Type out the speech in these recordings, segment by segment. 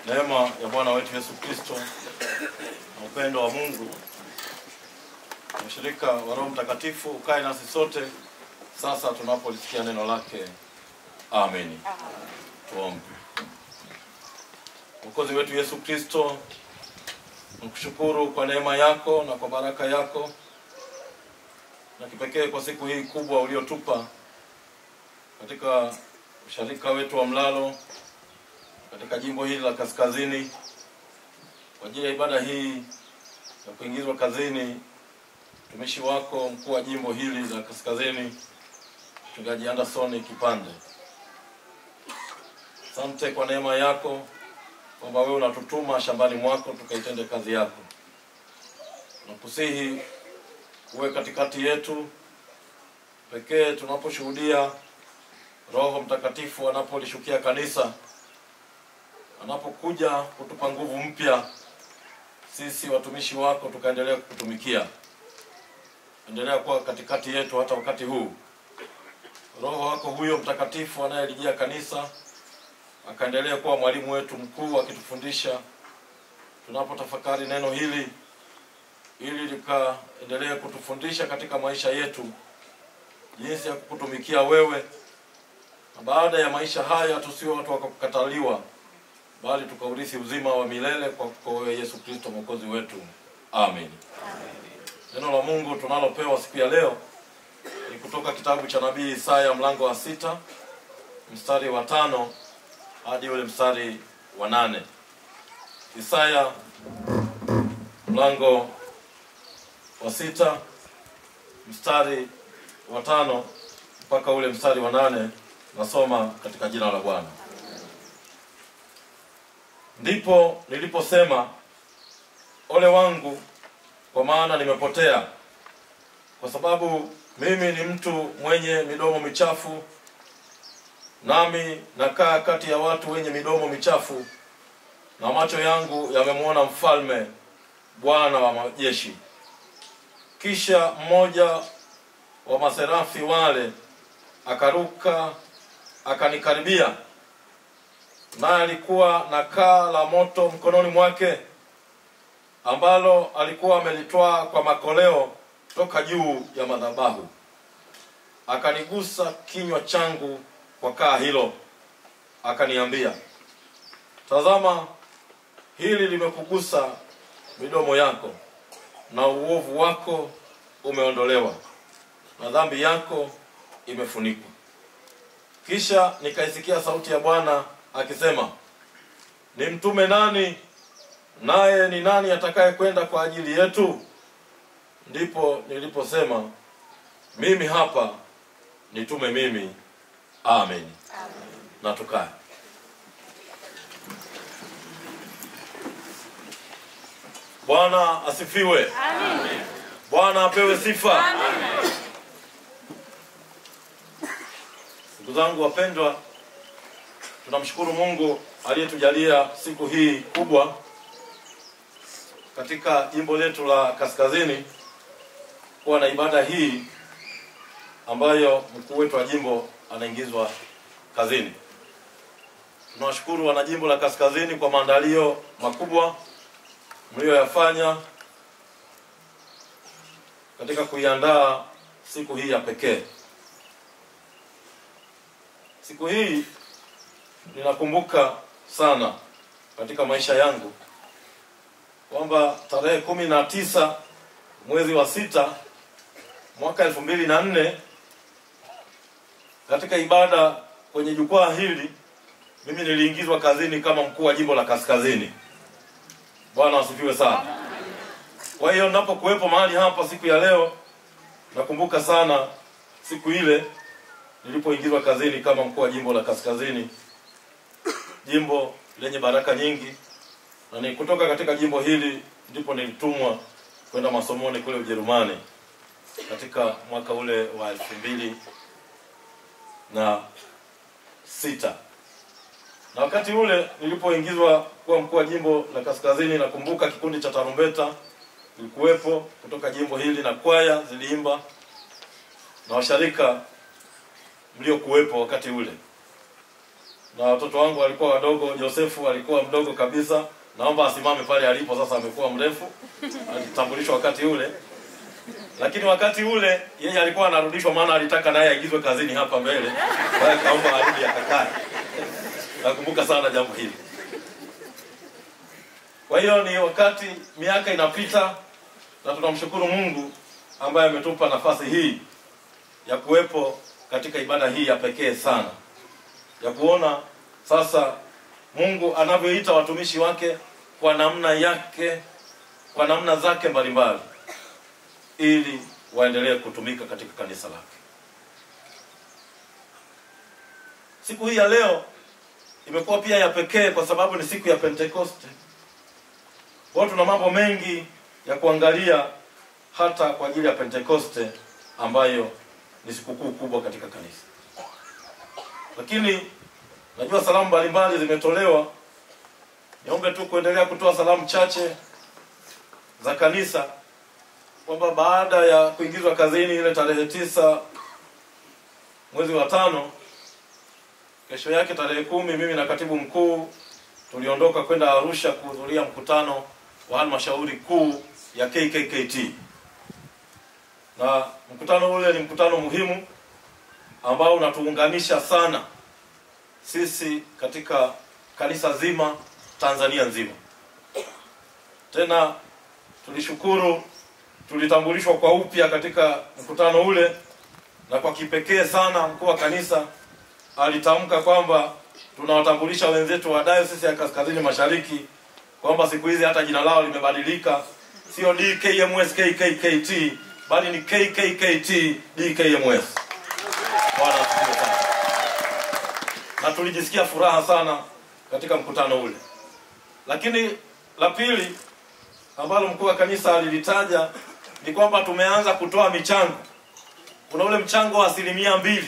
Neema ya Bwana wetu Yesu Kristo na upendo wa Mungu na ushirika wa Roho Mtakatifu ukae nasi sote sasa tunapolisikia neno lake. Amen. Tuombe. Mwokozi wetu Yesu Kristo, nakushukuru kwa neema yako na kwa baraka yako, na kipekee kwa siku hii kubwa uliotupa katika usharika wetu wa Mlalo katika jimbo hili la Kaskazini kwa ajili ya ibada hii ya kuingizwa kazini mtumishi wako mkuu wa jimbo hili la Kaskazini, Mchungaji Anderson Kipande. Asante kwa neema yako kwamba wewe unatutuma shambani mwako tukaitende kazi yako. Nakusihi uwe katikati yetu pekee tunaposhuhudia Roho Mtakatifu anapolishukia kanisa, anapokuja kutupa nguvu mpya sisi watumishi wako tukaendelea kukutumikia. Endelea kuwa katikati yetu hata wakati huu. Roho wako huyo Mtakatifu anayelijia kanisa akaendelea kuwa mwalimu wetu mkuu akitufundisha tunapotafakari neno hili, ili likaendelee kutufundisha katika maisha yetu jinsi ya kukutumikia wewe, na baada ya maisha haya tusiwe watu wakakataliwa, bali tukaurithi uzima wa milele kwa wewe Yesu Kristo mwokozi wetu. Amen. Neno la Mungu tunalopewa siku ya leo ni kutoka kitabu cha nabii Isaya mlango wa 6 mstari wa 5 hadi ule mstari wa 8. Isaya mlango wa 6 mstari wa 5 mpaka ule mstari wa 8. Nasoma katika jina la Bwana. Ndipo niliposema, ole wangu kwa maana nimepotea, kwa sababu mimi ni mtu mwenye midomo michafu, nami nakaa kati ya watu wenye midomo michafu, na macho yangu yamemwona Mfalme, Bwana wa majeshi. Kisha mmoja wa maserafi wale akaruka akanikaribia, naye alikuwa na kaa la moto mkononi mwake, ambalo alikuwa amelitoa kwa makoleo toka juu ya madhabahu. Akanigusa kinywa changu kwa kaa hilo, akaniambia, tazama, hili limekugusa midomo yako, na uovu wako umeondolewa, na dhambi yako imefunikwa. Kisha nikaisikia sauti ya Bwana akisema, ni mtume nani, naye ni nani atakaye kwenda kwa ajili yetu? Ndipo niliposema, mimi hapa, nitume mimi. Amen. Na tukae. Bwana asifiwe. Amen. Bwana apewe sifa. Amen. Ndugu zangu wapendwa, tunamshukuru Mungu aliyetujalia siku hii kubwa katika jimbo letu la Kaskazini kuwa na ibada hii ambayo mkuu wetu wa jimbo anaingizwa kazini. Tunawashukuru wana jimbo la Kaskazini kwa maandalio makubwa mlioyafanya katika kuiandaa siku hii ya pekee. Siku hii ninakumbuka sana katika maisha yangu kwamba tarehe 19 mwezi wa 6 mwaka 2004 katika ibada kwenye jukwaa hili mimi niliingizwa kazini kama mkuu wa jimbo la Kaskazini. Bwana asifiwe sana. Kwa hiyo ninapokuwepo mahali hapa siku ya leo, nakumbuka sana siku ile nilipoingizwa kazini kama mkuu wa jimbo la Kaskazini, jimbo lenye baraka nyingi, na ni kutoka katika jimbo hili ndipo nilitumwa kwenda masomoni kule Ujerumani katika mwaka ule wa 2006. Na wakati ule nilipoingizwa kuwa mkuu wa jimbo la Kaskazini, nakumbuka kikundi cha tarumbeta kilikuwepo kutoka jimbo hili, na kwaya ziliimba na washarika mliokuwepo wakati ule. na watoto wangu walikuwa wadogo. Josefu alikuwa mdogo kabisa, naomba asimame pale alipo sasa, amekuwa mrefu. Alitambulishwa wakati ule, lakini wakati ule yeye alikuwa anarudishwa, maana alitaka naye aigizwe kazini hapa mbele. Kwa hiyo kaomba arudi akakae. Nakumbuka sana jambo hili. Kwa hiyo ni wakati miaka inapita, na tunamshukuru Mungu ambaye ametupa nafasi hii ya kuwepo katika ibada hii ya pekee sana, ya kuona sasa Mungu anavyoita watumishi wake kwa namna yake, kwa namna zake mbalimbali, ili waendelee kutumika katika kanisa lake. Siku hii ya leo imekuwa pia ya pekee kwa sababu ni siku ya Pentekoste. Kwa tuna mambo mengi ya kuangalia hata kwa ajili ya Pentekoste, ambayo ni sikukuu kubwa katika kanisa. Lakini najua salamu mbalimbali zimetolewa. Niombe tu kuendelea kutoa salamu chache za kanisa, kwamba baada ya kuingizwa kazini ile tarehe 9 mwezi wa 5, kesho yake tarehe 10, mimi na katibu mkuu tuliondoka kwenda Arusha kuhudhuria mkutano wa halmashauri kuu ya KKKT. Na mkutano ule ni mkutano muhimu ambao unatuunganisha sana sisi katika kanisa zima Tanzania nzima. Tena tulishukuru, tulitambulishwa kwa upya katika mkutano ule, na kwa kipekee sana mkuu wa kanisa alitamka kwamba tunawatambulisha wenzetu wa Diocese ya Kaskazini Mashariki kwamba siku hizi hata jina lao limebadilika, sio DKMS KKKT bali ni KKKT DKMS. Bwana asifiwe sana. Na tulijisikia furaha sana katika mkutano ule. Lakini la pili ambalo mkuu wa kanisa alilitaja ni kwamba tumeanza kutoa michango. Kuna ule mchango wa 2%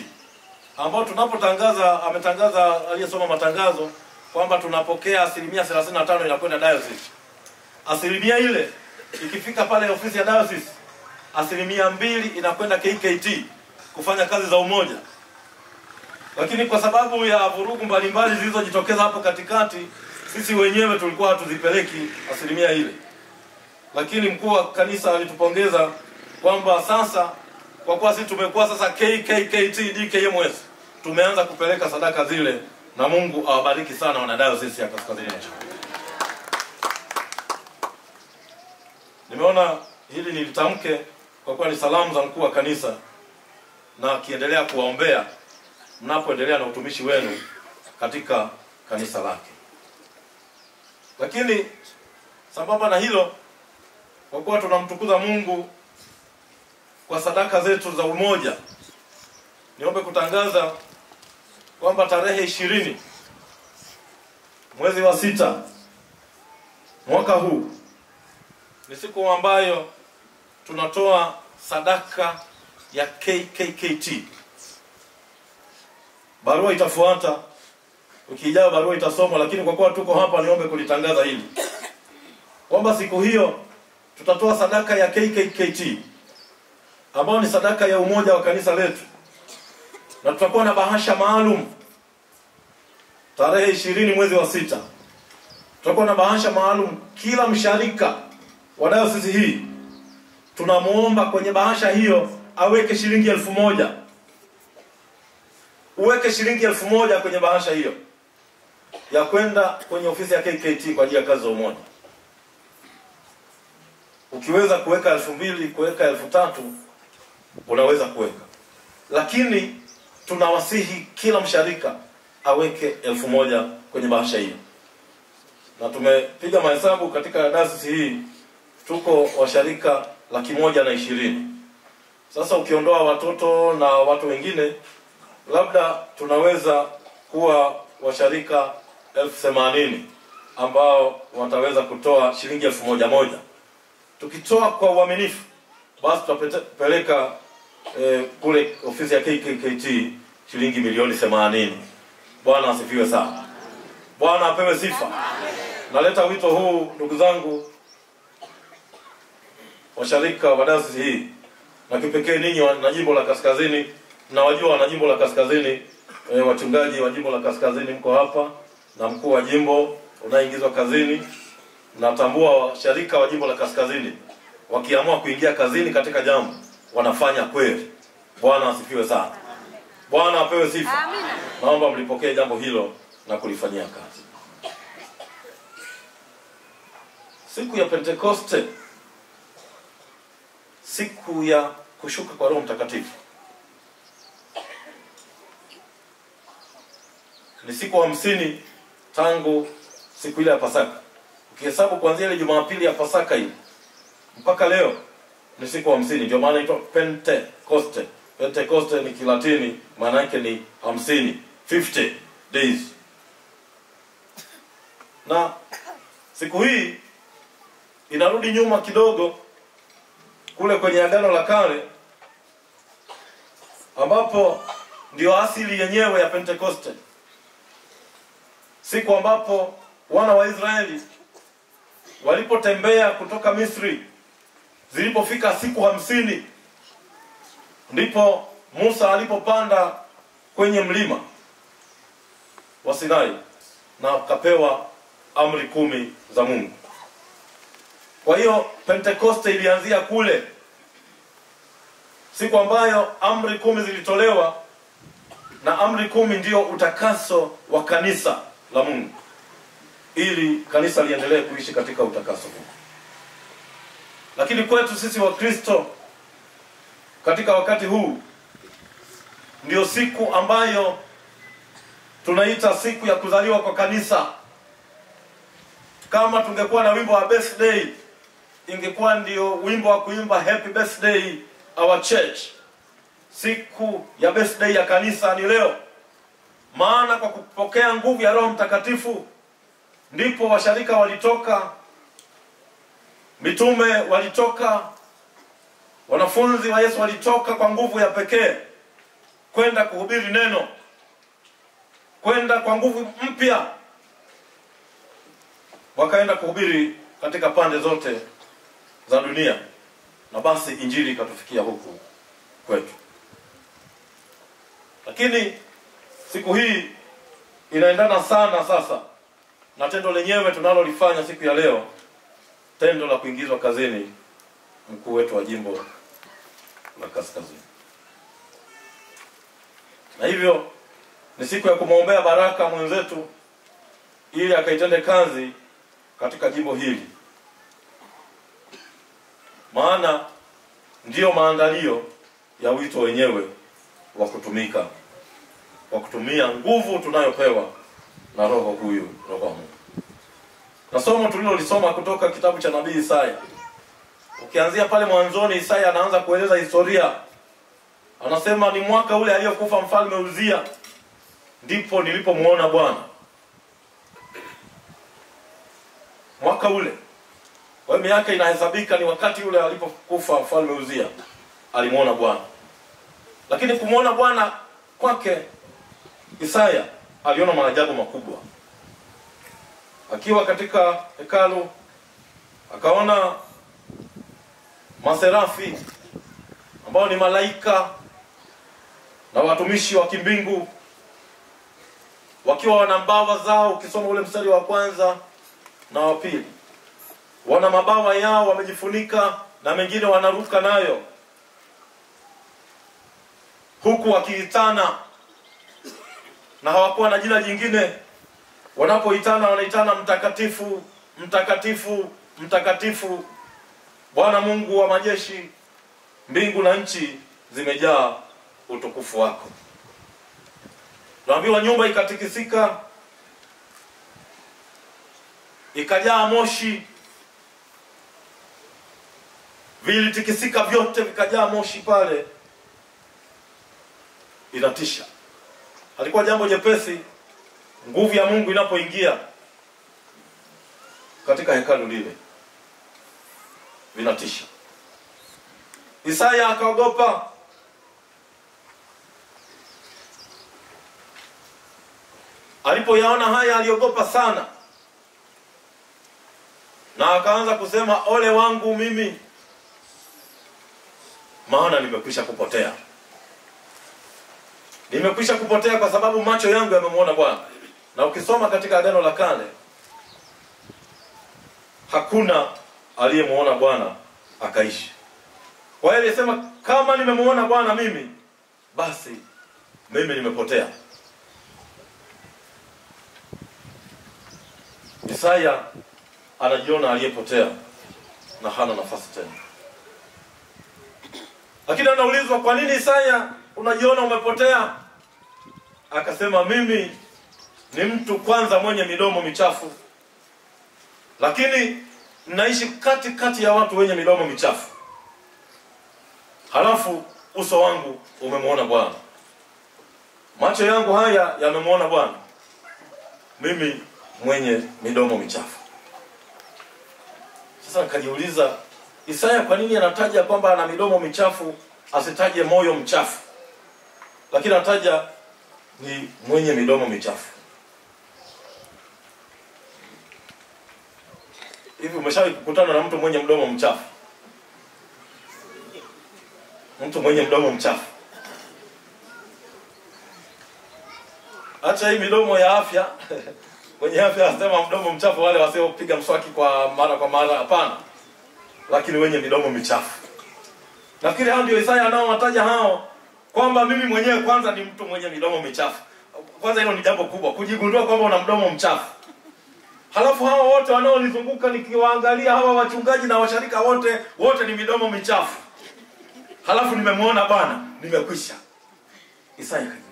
ambao tunapotangaza, ametangaza aliyesoma matangazo kwamba tunapokea 35% inakwenda diocese. 2% ile ikifika pale ofisi ya diocese, 2% inakwenda KKT kufanya kazi za umoja. Lakini kwa sababu ya vurugu mbalimbali zilizojitokeza hapo katikati, sisi wenyewe tulikuwa hatuzipeleki 2% ile. Lakini mkuu wa kanisa alitupongeza kwamba sasa, kwa kuwa sisi tumekuwa sasa KKKT DKMS, tumeanza kupeleka sadaka zile, na Mungu awabariki sana wanadiocese ya Kaskazini Mashariki. Nimeona hili nilitamke kwa kuwa ni salamu za mkuu wa kanisa, na akiendelea kuwaombea mnapoendelea na utumishi wenu katika kanisa lake. Lakini sambamba na hilo, kwa kuwa tunamtukuza Mungu kwa sadaka zetu za umoja, niombe kutangaza kwamba tarehe 20 mwezi wa 6 mwaka huu ni siku ambayo tunatoa sadaka ya KKKT. Barua itafuata, ukijao barua itasomwa, lakini kwa kuwa tuko hapa niombe kulitangaza hili kwamba siku hiyo tutatoa sadaka ya KKKT ambayo ni sadaka ya umoja wa kanisa letu, na tutakuwa na bahasha maalum tarehe 20 mwezi wa 6. Tutakuwa na bahasha maalum. Kila msharika wa diocese hii tunamuomba kwenye bahasha hiyo aweke shilingi 1000. Uweke shilingi 1000 kwenye bahasha hiyo ya kwenda kwenye ofisi ya KKT kwa ajili ya kazi za umoja. Ukiweza kuweka 2000, kuweka 3000, unaweza kuweka. Lakini tunawasihi kila msharika aweke 1000 kwenye bahasha hiyo. Na tumepiga mahesabu katika diocese hii tuko washarika 120,000. Sasa ukiondoa watoto na watu wengine, labda tunaweza kuwa washarika 80,000 ambao wataweza kutoa shilingi 1000. Tukitoa kwa uaminifu, basi tutapeleka kule ofisi ya KKKT shilingi milioni 80. Bwana asifiwe sana. Bwana apewe sifa. Naleta wito huu ndugu zangu washarika wa diocese hii, na kipekee ninyi na jimbo la Kaskazini, na wajua wana jimbo la Kaskazini wachungaji wa jimbo la Kaskazini mko hapa, na mkuu wa jimbo unaingizwa kazini. Natambua washirika wa jimbo la Kaskazini wakiamua kuingia kazini katika jambo wanafanya kweli. Bwana asifiwe sana. Bwana apewe sifa. Amina. Naomba mlipokee jambo hilo na kulifanyia kazi. Siku ya Pentekoste, siku ya kushuka kwa Roho Mtakatifu, ni siku 50 tangu siku ile ya Pasaka. Ukihesabu kuanzia ile Jumapili ya Pasaka hii mpaka leo ni siku 50. Ndio maana inaitwa Pentekoste. Pentekoste ni Kilatini, maana yake ni 50, 50 days. Na siku hii inarudi nyuma kidogo kule kwenye Agano la Kale, ambapo ndio asili yenyewe ya Pentekoste. Siku ambapo wana wa Israeli walipotembea kutoka Misri, zilipofika siku 50, ndipo Musa alipopanda kwenye mlima wa Sinai na akapewa amri 10 za Mungu. Kwa hiyo Pentekoste ilianzia kule, siku ambayo amri 10 zilitolewa, na amri 10 ndio utakaso wa kanisa la Mungu, ili kanisa liendelee kuishi katika utakaso huu. Lakini kwetu sisi wa Kristo katika wakati huu ndio siku ambayo tunaita siku ya kuzaliwa kwa kanisa. Kama tungekuwa na wimbo wa birthday, ingekuwa ndio wimbo wa kuimba happy birthday our church. Siku ya birthday ya kanisa ni leo. Maana kwa kupokea nguvu ya Roho Mtakatifu ndipo washirika walitoka, mitume walitoka, wanafunzi wa Yesu walitoka kwa nguvu ya pekee kwenda kuhubiri neno, kwenda kwa nguvu mpya, wakaenda kuhubiri katika pande zote za dunia, na basi injili ikatufikia huku kwetu. Lakini siku hii inaendana sana sasa na tendo lenyewe tunalolifanya siku ya leo, tendo la kuingizwa kazini mkuu wetu wa jimbo la Kaskazini. Na hivyo ni siku ya kumwombea baraka mwenzetu ili akaitende kazi katika jimbo hili, maana ndiyo maandalio ya wito wenyewe wa kutumika, wa kutumia nguvu tunayopewa na Roho huyu, Roho wa Mungu. Na somo tulilolisoma kutoka kitabu cha nabii Isaya, ukianzia pale mwanzoni, Isaya anaanza kueleza historia. Anasema ni mwaka ule aliyokufa mfalme Uzia ndipo nilipomuona Bwana. Mwaka ule, kwa miaka inahesabika, ni wakati ule alipokufa mfalme Uzia alimuona Bwana. Lakini kumuona Bwana kwake Isaya aliona maajabu makubwa. Akiwa katika hekalu akaona maserafi ambao ni malaika na watumishi wa kimbingu wakiwa wana mbawa zao. Ukisoma ule mstari wa 1 na wa 2, wana mabawa yao wamejifunika, na mengine wanaruka nayo, huku wakiitana, na hawakuwa na jina jingine. Wanapoitana wanaitana mtakatifu, mtakatifu, mtakatifu, Bwana Mungu wa majeshi, mbingu na nchi zimejaa utukufu wako. Naambiwa nyumba ikatikisika, ikajaa moshi, vilitikisika vyote vikajaa moshi pale. Inatisha. Halikuwa jambo jepesi nguvu ya Mungu inapoingia katika hekalu lile. Vinatisha. Isaya akaogopa. Alipoyaona haya aliogopa sana, na akaanza kusema, ole wangu mimi, maana nimekwisha kupotea. Nimekwisha kupotea kwa sababu macho yangu yamemuona Bwana. Na ukisoma katika Agano la Kale, hakuna aliyemuona Bwana akaishi. Kwa hiyo alisema kama nimemuona Bwana mimi, basi mimi nimepotea. Isaya anajiona aliyepotea na hana nafasi tena. Lakini anaulizwa, kwa nini Isaya unajiona umepotea? Akasema, mimi ni mtu kwanza mwenye midomo michafu, lakini naishi kati ya watu wenye midomo michafu. Halafu uso wangu umemuona Bwana. Macho yangu haya yamemuona Bwana. Mimi mwenye midomo michafu. Sasa nikajiuliza, Isaya kwa nini anataja kwamba ana midomo michafu, asitaje moyo mchafu? Lakini anataja ni mwenye midomo michafu. Hivi umeshawahi kukutana na mtu mwenye mdomo mchafu? Mtu mwenye mdomo mchafu. Acha hii midomo ya afya. Kwenye afya anasema mdomo mchafu wale wasiopiga mswaki kwa mara, hapana. Lakini wenye midomo michafu. Nafikiri hao ndio Isaya anaowataja hao, kwamba mimi mwenyewe kwanza ni mtu mwenye midomo michafu. Kwanza hilo ni jambo kubwa, kujigundua kwamba una mdomo mchafu. Halafu hao wote wanaonizunguka nikiwaangalia, hawa wachungaji na washarika wote ni midomo michafu. Halafu nimemuona Bwana, nimekwisha. Isaya kajiuliza.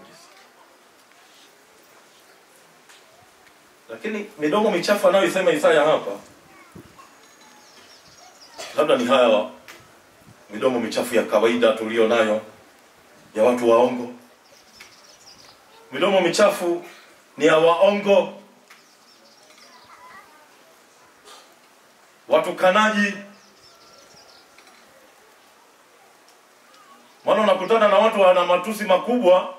Lakini midomo michafu anayosema Isaya hapa, labda ni haya midomo michafu ya kawaida tulio nayo ya watu waongo. Midomo michafu ni ya waongo, watukanaji. Maana unakutana na watu wana matusi makubwa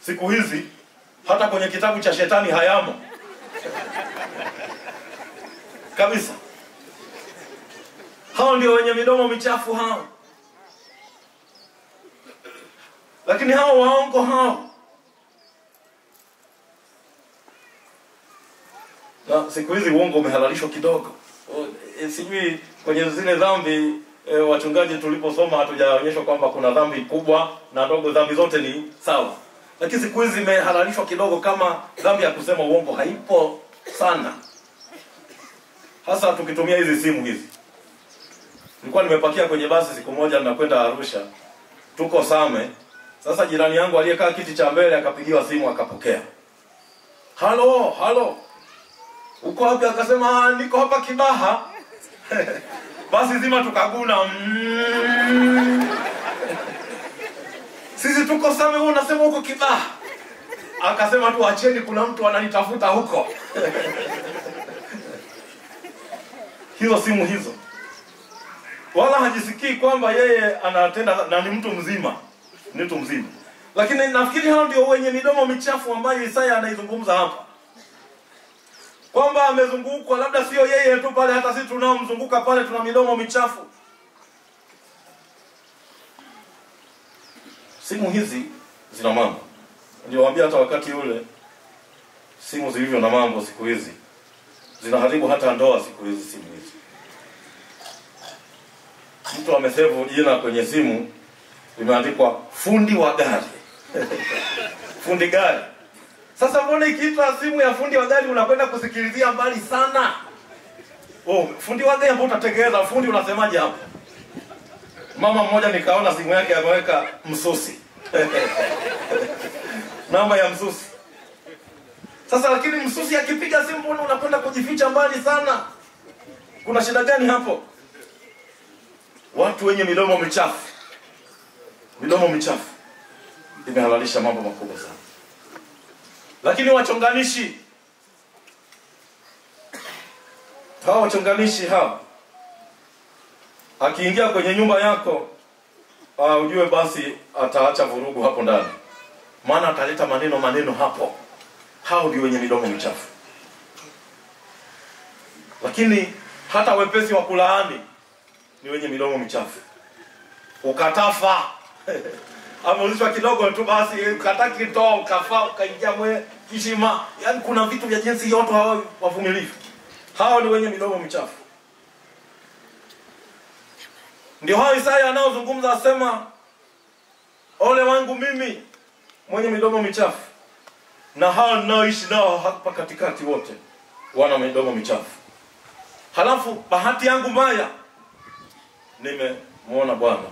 siku hizi, hata kwenye kitabu cha shetani hayamo. Kabisa. Hao ndio wenye midomo michafu hao. Lakini hao waongo hao, na siku hizi uongo umehalalishwa kidogo. Sijui kwenye zile dhambi wachungaji tuliposoma hatujaonyeshwa kwamba kuna dhambi kubwa na ndogo, dhambi zote ni sawa. Lakini siku hizi imehalalishwa kidogo, kama dhambi ya kusema uongo haipo sana. Hasa tukitumia hizi simu hizi. Nilikuwa nimepakia kwenye basi siku moja ninakwenda Arusha. Tuko Same. Sasa jirani yangu aliyekaa kiti cha mbele akapigiwa simu akapokea. Halo. Uko wapi? Akasema niko hapa Kibaha. Basi zima tukaguna. Sisi tuko Same, wewe unasema uko Kibaha. Akasema tu acheni, kuna mtu ananitafuta huko. Hizo simu hizo. Wala hajisikii kwamba yeye anatenda na ni mtu mzima. Ni mtu mzima. Lakini nafikiri hao ndio wenye midomo michafu ambayo Isaya anaizungumza hapa. Kwamba amezungukwa, labda sio yeye tu pale, hata sisi tunaomzunguka pale tuna midomo michafu. Simu hizi zina mambo. Niliwaambia hata wakati ule, simu zilivyo na mambo siku hizi zinaharibu hata ndoa siku hizi simu hizi. Mtu amesave jina kwenye simu limeandikwa fundi wa gari. Fundi gari. Sasa mbona ikiitwa simu ya fundi wa gari unakwenda kusikilizia mbali sana? Fundi wa gari ambao utatekeleza, fundi unasemaje hapo? Mama mmoja nikaona simu yake ameweka msusi. Namba ya msusi. Sasa lakini msusi akipiga simu mbona unakwenda kujificha mbali sana? Kuna shida gani hapo? Watu wenye midomo michafu. Midomo michafu imehalalisha mambo makubwa sana. Lakini wachonganishi, hao wachonganishi hao, akiingia kwenye nyumba yako, ujue basi ataacha vurugu hapo ndani. Maana ataleta maneno hapo. Hao ndio wenye midomo michafu. Lakini hata wepesi wa kulaani ni wenye midomo michafu. Ukatafa. ameulizwa kidogo tu basi kataki toa ukafaa ukaingia mwe kishima. Yaani kuna vitu vya jinsi yote hawa wavumilivu. Hao ni wenye midomo michafu. Ndio hao Isaya anaozungumza asema, ole wangu mimi mwenye midomo michafu, na hao ninaoishi nao hapa katikati wote wana midomo michafu. Halafu bahati yangu mbaya, nimemuona Bwana,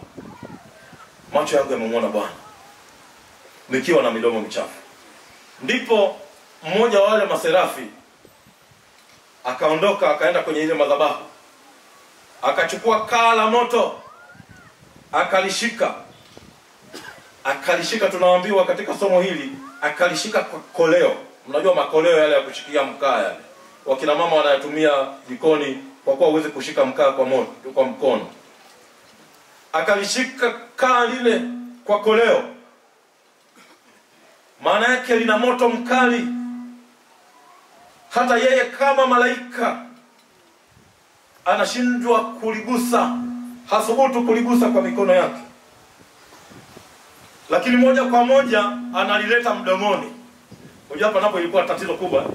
macho yangu yamemuona Bwana nikiwa na midomo michafu. Ndipo mmoja wa wale maserafi akaondoka akaenda kwenye ile madhabahu, akachukua kaa la moto, akalishika. Tunaambiwa katika somo hili akalishika kwa koleo. Mnajua makoleo yale ya kushikia mkaa yale, wakina mama wanayatumia jikoni kwa kuwa uweze kushika mkaa kwa mkono. Akalishika kaa lile kwa koleo, maana yake lina moto mkali. Hata yeye kama malaika anashindwa kuligusa, hasubutu kuligusa kwa mikono yake, lakini moja kwa moja analileta mdomoni. Unajua hapa napo ilikuwa tatizo kubwa.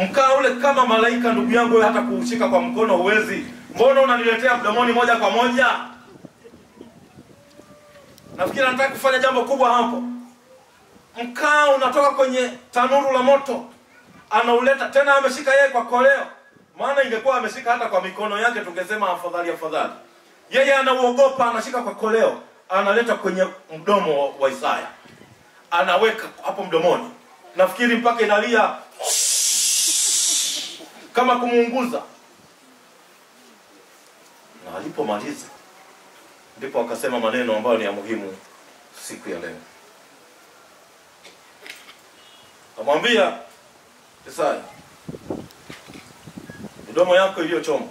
Mkaa ule kama malaika, ndugu yangu, hata kuushika kwa mkono huwezi. Mbona unaniletea mdomoni moja kwa moja? Nafikiri anataka kufanya jambo kubwa hapo. Mkaa unatoka kwenye tanuru la moto, anauleta tena, ameshika yeye kwa koleo. Maana ingekuwa ameshika hata kwa mikono yake tungesema afadhali. Yeye anauogopa, anashika kwa koleo, analeta kwenye mdomo wa Isaya, anaweka hapo mdomoni. Nafikiri mpaka inalia kama kumuunguza. Na alipomaliza ndipo akasema maneno ambayo ni ya muhimu siku ya leo. Amwambia Isaya, midomo yako iliyochoma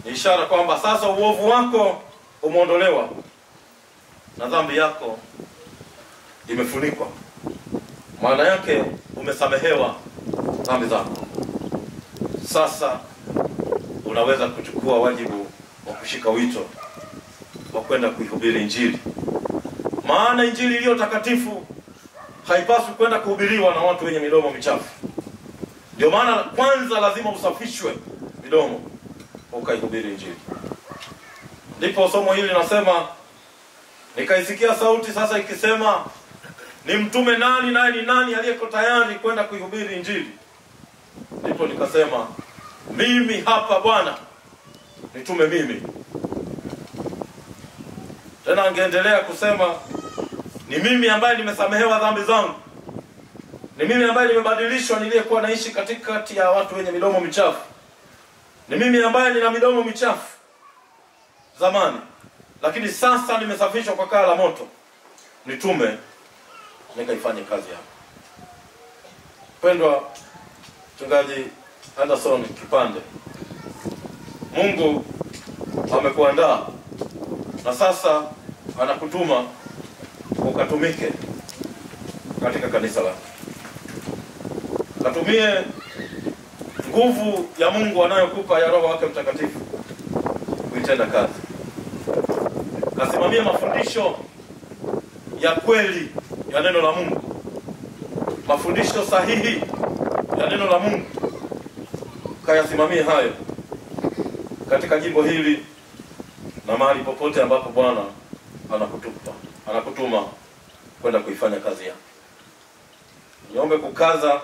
ni ishara kwamba sasa uovu wako umeondolewa na dhambi yako imefunikwa. Maana yake umesamehewa dhambi zako. Sasa unaweza kuchukua wajibu wa kushika wito wa kwenda kuihubiri Injili. Maana Injili iliyo takatifu haipaswi kwenda kuhubiriwa na watu wenye midomo michafu. Ndio maana kwanza lazima usafishwe midomo ukaihubiri Injili. Ndipo somo hili linasema, nikaisikia sauti sasa ikisema, ni mtume nani naye ni nani aliyeko tayari kwenda kuihubiri Injili? Ndipo nikasema, mimi hapa Bwana, nitume mimi. Tena angeendelea kusema, ni mimi ambaye nimesamehewa dhambi zangu. Ni mimi ambaye nimebadilishwa niliyekuwa naishi katikati ya watu wenye midomo michafu. Ni mimi ambaye nina midomo michafu zamani, lakini sasa nimesafishwa kwa kaa la moto. Nitume nikaifanye kazi yako. Pendwa Mchungaji Anderson Kipande, Mungu amekuandaa na sasa anakutuma ukatumike katika kanisa lake. Katumie nguvu ya Mungu anayokupa ya Roho wake Mtakatifu kuitenda kazi. Kasimamie mafundisho ya kweli ya neno la Mungu, mafundisho sahihi ya neno la Mungu. Kayasimamie hayo katika jimbo hili na mahali popote ambapo Bwana anakutuma kwenda kuifanya kazi yake. Niombe kukaza,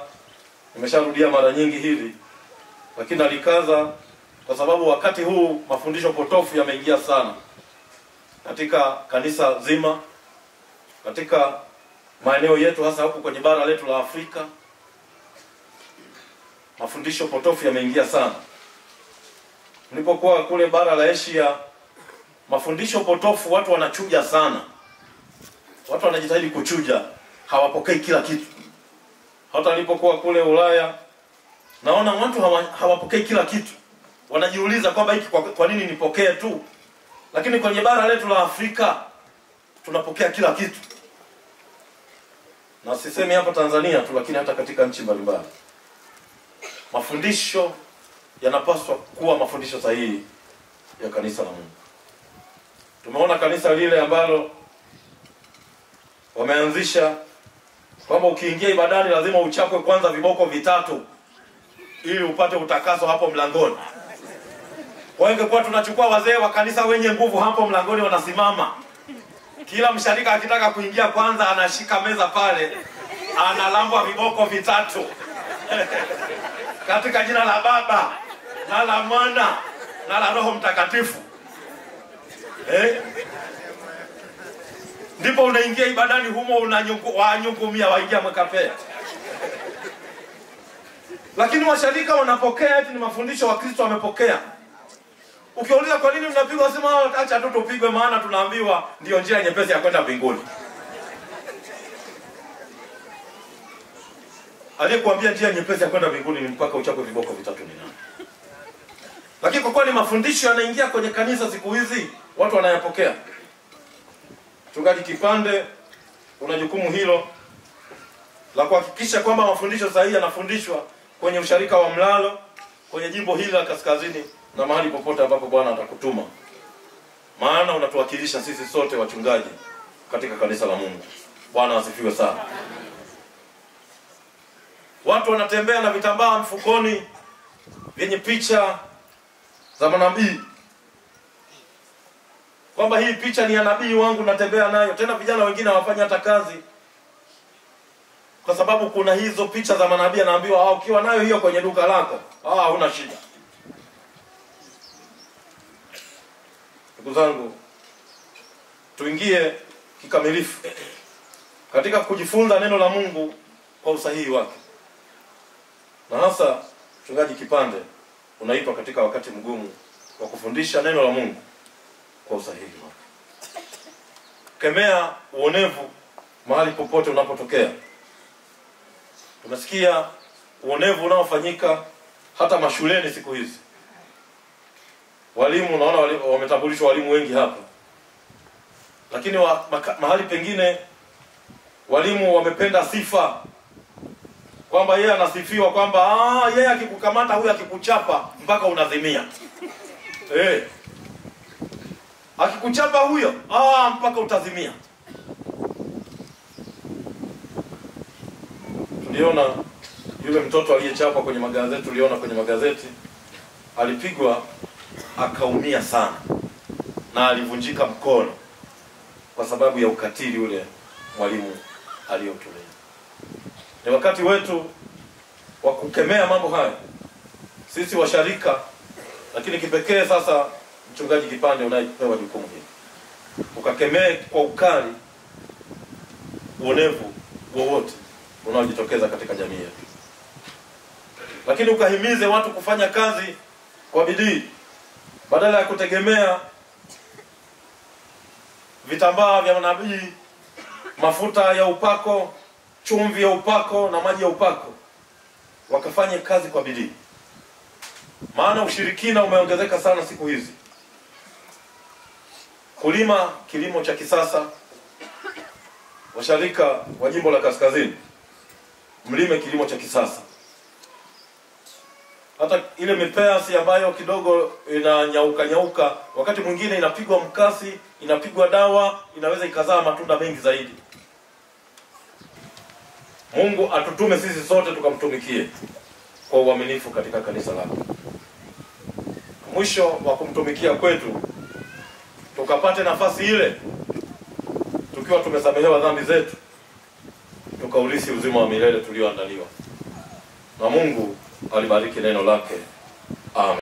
nimesharudia mara nyingi hili, lakini alikaza kwa sababu wakati huu mafundisho potofu yameingia sana katika kanisa zima, katika maeneo yetu, hasa huko kwenye bara letu la Afrika. Mafundisho potofu yameingia sana. Nilipokuwa kule bara la Asia, mafundisho potofu watu wanachuja sana. Watu wanajitahidi kuchuja, hawapokei kila kitu. Hata nilipokuwa kule Ulaya, naona watu hawapokei kila kitu. Wanajiuliza kwamba hiki kwa nini nipokee tu? Lakini kwenye bara letu la Afrika tunapokea kila kitu. Na sisemi hapa Tanzania tu, lakini hata katika nchi mbalimbali. Mafundisho yanapaswa kuwa mafundisho sahihi ya kanisa la Mungu. Tumeona kanisa lile ambalo wameanzisha kwamba ukiingia ibadani lazima uchapwe kwanza viboko vitatu ili upate utakaso hapo mlangoni. Kwa hiyo ingekuwa tunachukua wazee wa kanisa wenye nguvu hapo mlangoni wanasimama. Kila msharika akitaka kuingia kwanza anashika meza pale, analambwa viboko vitatu. Katika jina la Baba na la Mwana na la Roho Mtakatifu. Ndipo unaingia ibadani humo unanyungumia waingia Mwekapea. Lakini washarika wanapokea eti ni mafundisho wa Kristo wamepokea. Ukiuliza kwa nini mnapigwa, sema acha tu tupigwe maana tunaambiwa ndio njia nyepesi ya kwenda mbinguni. Aliyekuambia njia nyepesi ya kwenda mbinguni ni mpaka uchapwe viboko vitatu ni nani? Lakini kwa kuwa ni mafundisho yanaingia kwenye kanisa siku hizi, watu wanayapokea. Mchungaji Kipande una jukumu hilo la kuhakikisha kwamba mafundisho sahihi yanafundishwa kwenye usharika wa Mlalo, kwenye jimbo hili la Kaskazini na mahali popote ambapo Bwana atakutuma. Maana unatuwakilisha sisi sote wachungaji katika kanisa la Mungu. Bwana asifiwe sana. Watu wanatembea na vitambaa mfukoni vyenye picha za manabii, kwamba hii picha ni ya nabii wangu natembea nayo. Tena vijana wengine hawafanya hata kazi, kwa sababu kuna hizo picha za manabii, anaambiwa ukiwa nayo hiyo kwenye duka lako huna shida. Ndugu zangu, tuingie kikamilifu katika kujifunza neno la Mungu kwa usahihi wake. Na hasa Mchungaji Kipande unaitwa katika wakati mgumu wa kufundisha neno la Mungu kwa usahihi wake. Kemea uonevu mahali popote unapotokea. Tunasikia uonevu unaofanyika hata mashuleni siku hizi. Walimu, unaona wametambulishwa walimu wengi hapa. Lakini mahali pengine walimu wamependa sifa, kwamba yeye anasifiwa kwamba yeye akikukamata huyu akikuchapa mpaka unazimia. Akikuchapa huyo mpaka utazimia. Tuliona yule mtoto aliyechapa kwenye magazeti, tuliona kwenye magazeti alipigwa akaumia sana na alivunjika mkono kwa sababu ya ukatili ule mwalimu aliyotolea. Ni wakati wetu wa kukemea mambo haya sisi washarika, lakini kipekee sasa Mchungaji Kipande unayepewa jukumu hili, ukakemee kwa ukali uonevu wowote unaojitokeza katika jamii yetu. Lakini ukahimize watu kufanya kazi kwa bidii badala ya kutegemea vitambaa vya manabii, mafuta ya upako, chumvi ya upako na maji ya upako. Wakafanye kazi kwa bidii. Maana ushirikina umeongezeka sana siku hizi. Kulima kilimo cha kisasa, washarika wa jimbo la Kaskazini, mlime kilimo cha kisasa. Hata ile mipeasi ambayo kidogo inanyauka, wakati mwingine inapigwa mkasi, inapigwa dawa, inaweza ikazaa matunda mengi zaidi. Mungu atutume sisi sote tukamtumikie kwa uaminifu katika kanisa lake. Mwisho wa kumtumikia kwetu, tukapate nafasi ile tukiwa tumesamehewa dhambi zetu, tukaurithi uzima wa milele tulioandaliwa. Na Mungu alibariki neno lake. Amen.